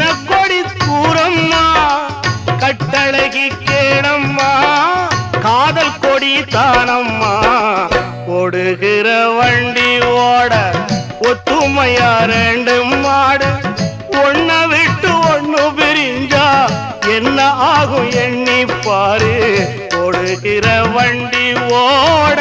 சின்ன கொடி தூரம்மா கட்டழகி கேடம்மா காதல் கொடி தானம்மா ஓடுகிற வண்டி ஓட ஒத்துமையா ரெண்டு மாடு ஒன்ன விட்டு ஒண்ணு பிரிஞ்சா என்ன ஆகும் எண்ணி பாரு ஓடுகிற வண்டி ஓட